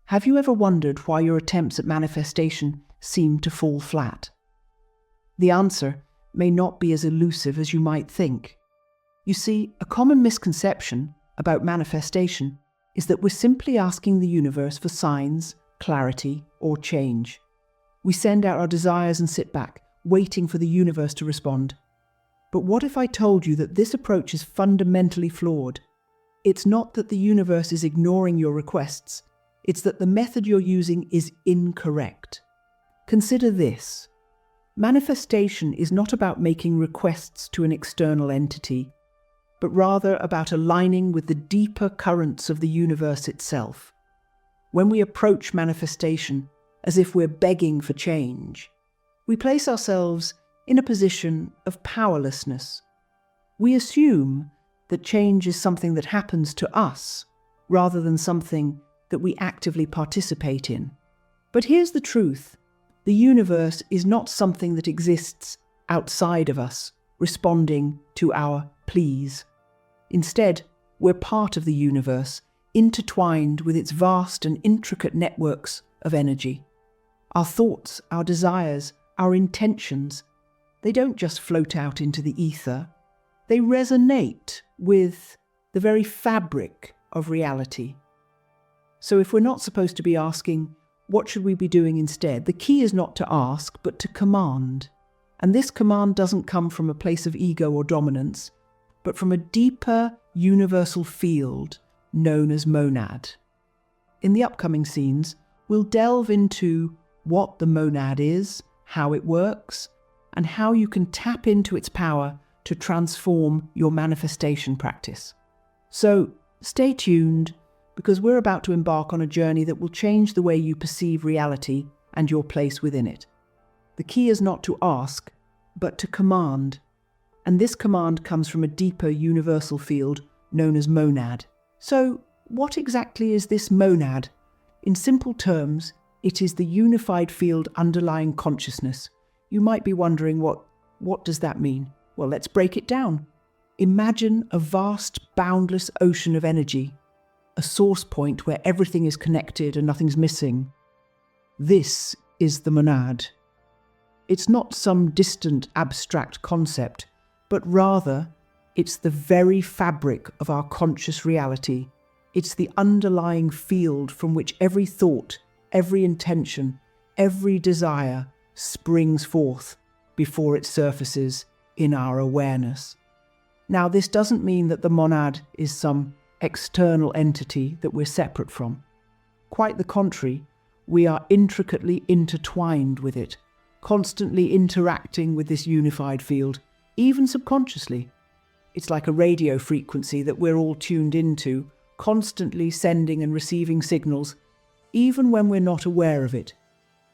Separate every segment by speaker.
Speaker 1: Have you ever wondered why your attempts at manifestation seem to fall flat? The answer may not be as elusive as you might think. You see, a common misconception about manifestation is that we're simply asking the universe for signs, clarity, or change. We send out our desires and sit back, waiting for the universe to respond. But what if I told you that this approach is fundamentally flawed? It's not that the universe is ignoring your requests, it's that the method you're using is incorrect. Consider this. Manifestation is not about making requests to an external entity, but rather about aligning with the deeper currents of the universe itself. When we approach manifestation as if we're begging for change, we place ourselves in a position of powerlessness. We assume that change is something that happens to us, rather than something that we actively participate in. But here's the truth. The universe is not something that exists outside of us, responding to our pleas. Instead, we're part of the universe, intertwined with its vast and intricate networks of energy. Our thoughts, our desires, our intentions, they don't just float out into the ether. They resonate with the very fabric of reality. So if we're not supposed to be asking, what should we be doing instead? The key is not to ask, but to command. And this command doesn't come from a place of ego or dominance, but from a deeper universal field known as monad. In the upcoming scenes, we'll delve into what the monad is, how it works, and how you can tap into its power to transform your manifestation practice. So stay tuned, because we're about to embark on a journey that will change the way you perceive reality and your place within it. The key is not to ask, but to command. And this command comes from a deeper universal field known as monad. So, what exactly is this monad? In simple terms, it is the unified field underlying consciousness. You might be wondering, what does that mean? Well, let's break it down. Imagine a vast, boundless ocean of energy, a source point where everything is connected and nothing's missing. This is the monad. It's not some distant, abstract concept, but rather, it's the very fabric of our conscious reality. It's the underlying field from which every thought, every intention, every desire springs forth before it surfaces in our awareness. Now, this doesn't mean that the monad is some external entity that we're separate from. Quite the contrary, we are intricately intertwined with it, constantly interacting with this unified field, even subconsciously. It's like a radio frequency that we're all tuned into, constantly sending and receiving signals, even when we're not aware of it.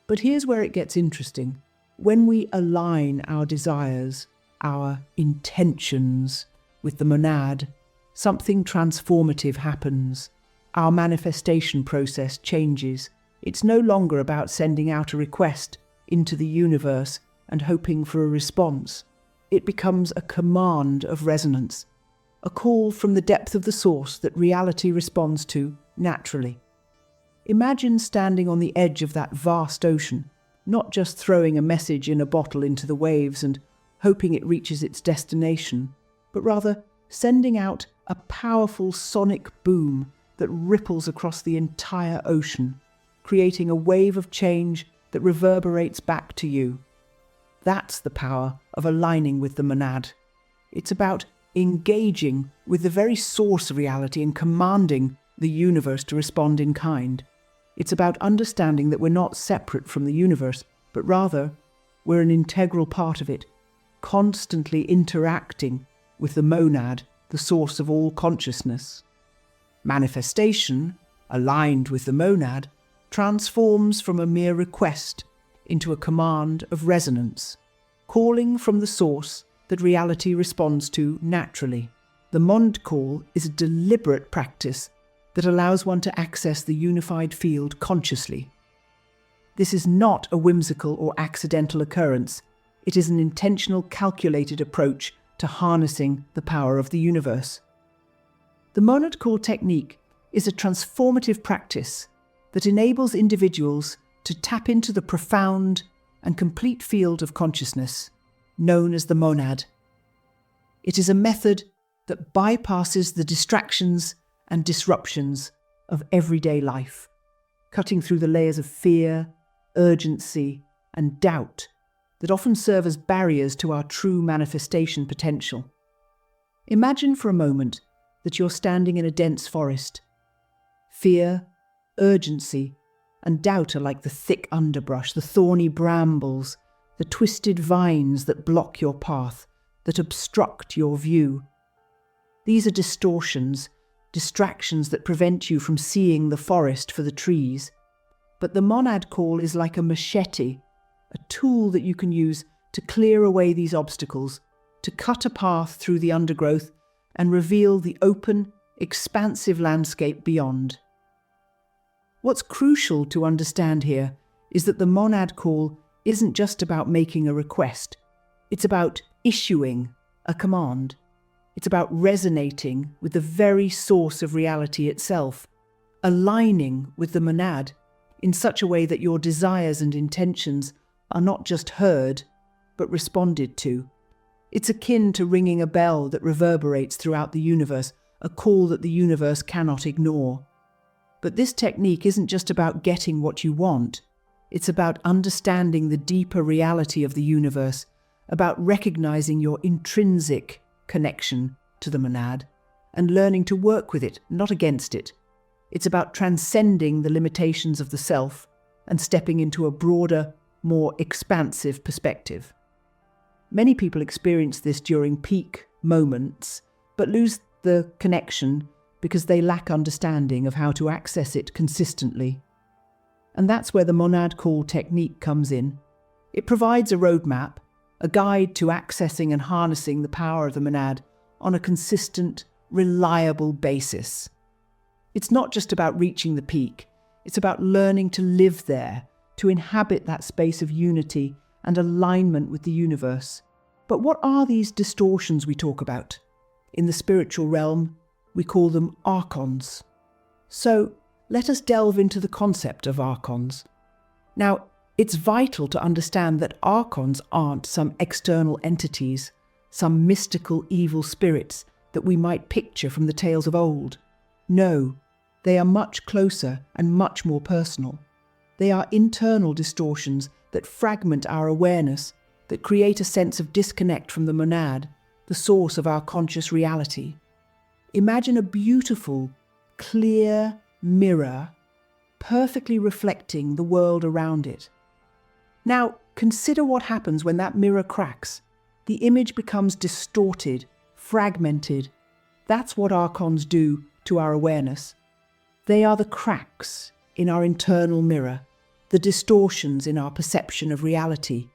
Speaker 1: But here's where it gets interesting. When we align our desires, our intentions with the monad, something transformative happens. Our manifestation process changes. It's no longer about sending out a request into the universe and hoping for a response. It becomes a command of resonance, a call from the depth of the source that reality responds to naturally. Imagine standing on the edge of that vast ocean, not just throwing a message in a bottle into the waves and hoping it reaches its destination, but rather sending out a powerful sonic boom that ripples across the entire ocean, creating a wave of change that reverberates back to you. That's the power of aligning with the monad. It's about engaging with the very source of reality and commanding the universe to respond in kind. It's about understanding that we're not separate from the universe, but rather we're an integral part of it, constantly interacting with the monad, the source of all consciousness. Manifestation, aligned with the monad, transforms from a mere request into a command of resonance, calling from the source that reality responds to naturally. The monad call is a deliberate practice that allows one to access the unified field consciously. This is not a whimsical or accidental occurrence. It is an intentional, calculated approach to harnessing the power of the universe. The monad call technique is a transformative practice that enables individuals to tap into the profound and complete field of consciousness known as the monad. It is a method that bypasses the distractions and disruptions of everyday life, cutting through the layers of fear, urgency, and doubt that often serve as barriers to our true manifestation potential. Imagine for a moment that you're standing in a dense forest. Fear, urgency, and doubt are like the thick underbrush, the thorny brambles, the twisted vines that block your path, that obstruct your view. These are distortions, distractions that prevent you from seeing the forest for the trees. But the monad call is like a machete, a tool that you can use to clear away these obstacles, to cut a path through the undergrowth and reveal the open, expansive landscape beyond. What's crucial to understand here is that the monad call isn't just about making a request. It's about issuing a command. It's about resonating with the very source of reality itself, aligning with the monad in such a way that your desires and intentions are not just heard, but responded to. It's akin to ringing a bell that reverberates throughout the universe, a call that the universe cannot ignore. But this technique isn't just about getting what you want. It's about understanding the deeper reality of the universe, about recognizing your intrinsic connection to the monad and learning to work with it, not against it. It's about transcending the limitations of the self and stepping into a broader, more expansive perspective. Many people experience this during peak moments, but lose the connection because they lack understanding of how to access it consistently. And that's where the monad call technique comes in. It provides a roadmap, a guide to accessing and harnessing the power of the monad on a consistent, reliable basis. It's not just about reaching the peak, it's about learning to live there, to inhabit that space of unity and alignment with the universe. But what are these distortions we talk about? In the spiritual realm, we call them archons. So let us delve into the concept of archons. Now, it's vital to understand that archons aren't some external entities, some mystical evil spirits that we might picture from the tales of old. No, they are much closer and much more personal. They are internal distortions that fragment our awareness, that create a sense of disconnect from the monad, the source of our conscious reality. Imagine a beautiful, clear mirror, perfectly reflecting the world around it. Now, consider what happens when that mirror cracks. The image becomes distorted, fragmented. That's what archons do to our awareness. They are the cracks in our internal mirror, the distortions in our perception of reality.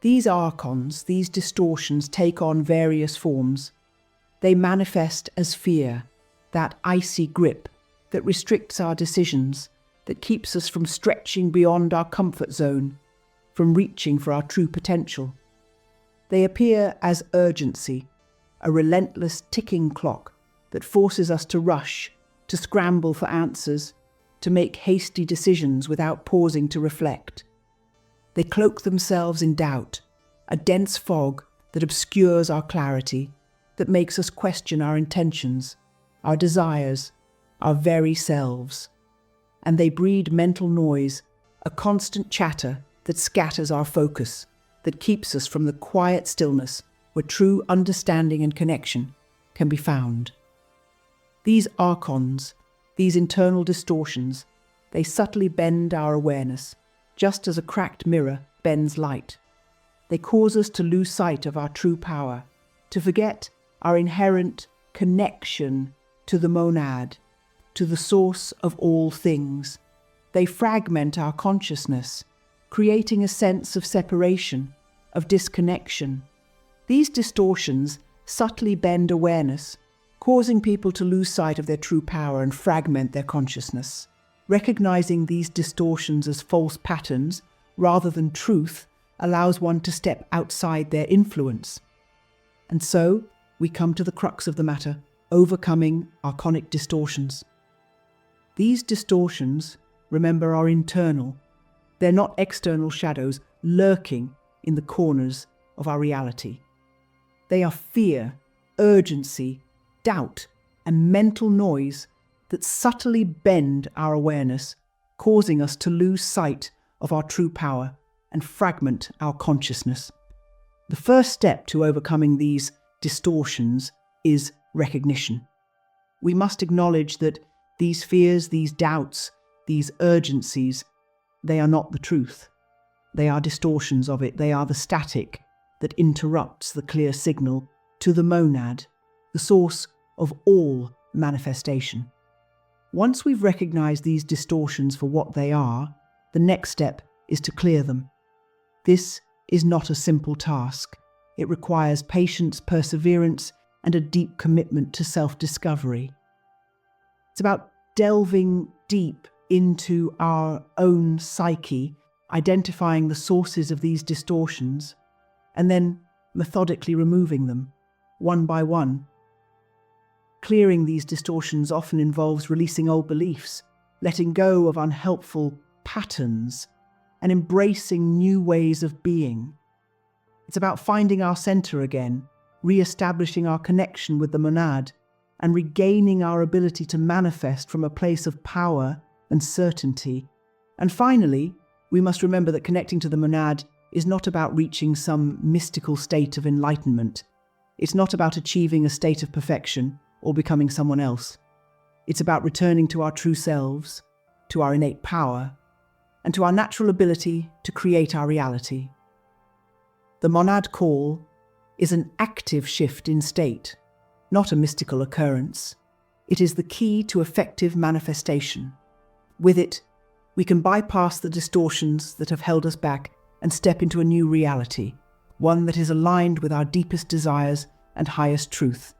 Speaker 1: These archons, these distortions, take on various forms. They manifest as fear, that icy grip that restricts our decisions, that keeps us from stretching beyond our comfort zone, from reaching for our true potential. They appear as urgency, a relentless ticking clock that forces us to rush, to scramble for answers, to make hasty decisions without pausing to reflect. They cloak themselves in doubt, a dense fog that obscures our clarity, that makes us question our intentions, our desires, our very selves. And they breed mental noise, a constant chatter that scatters our focus, that keeps us from the quiet stillness where true understanding and connection can be found. These archons, these internal distortions, they subtly bend our awareness, just as a cracked mirror bends light. They cause us to lose sight of our true power, to forget our inherent connection to the monad, to the source of all things. They fragment our consciousness, creating a sense of separation, of disconnection. These distortions subtly bend awareness, causing people to lose sight of their true power and fragment their consciousness. Recognizing these distortions as false patterns rather than truth allows one to step outside their influence. And so, we come to the crux of the matter, overcoming archonic distortions. These distortions remember, are internal. They're not external shadows lurking in the corners of our reality. They are fear, urgency, doubt, and mental noise that subtly bend our awareness, causing us to lose sight of our true power and fragment our consciousness. The first step to overcoming these distortions is recognition. We must acknowledge that these fears, these doubts, these urgencies, they are not the truth. They are distortions of it. They are the static that interrupts the clear signal to the monad, the source of all manifestation. Once we've recognized these distortions for what they are, the next step is to clear them. This is not a simple task. It requires patience, perseverance, and a deep commitment to self-discovery. It's about delving deep into our own psyche, identifying the sources of these distortions, and then methodically removing them, one by one. Clearing these distortions often involves releasing old beliefs, letting go of unhelpful patterns, and embracing new ways of being. It's about finding our center again, re-establishing our connection with the monad, and regaining our ability to manifest from a place of power and certainty. And finally, we must remember that connecting to the monad is not about reaching some mystical state of enlightenment. It's not about achieving a state of perfection or becoming someone else. It's about returning to our true selves, to our innate power, and to our natural ability to create our reality. The monad call is an active shift in state, not a mystical occurrence. It is the key to effective manifestation. With it, we can bypass the distortions that have held us back and step into a new reality, one that is aligned with our deepest desires and highest truth.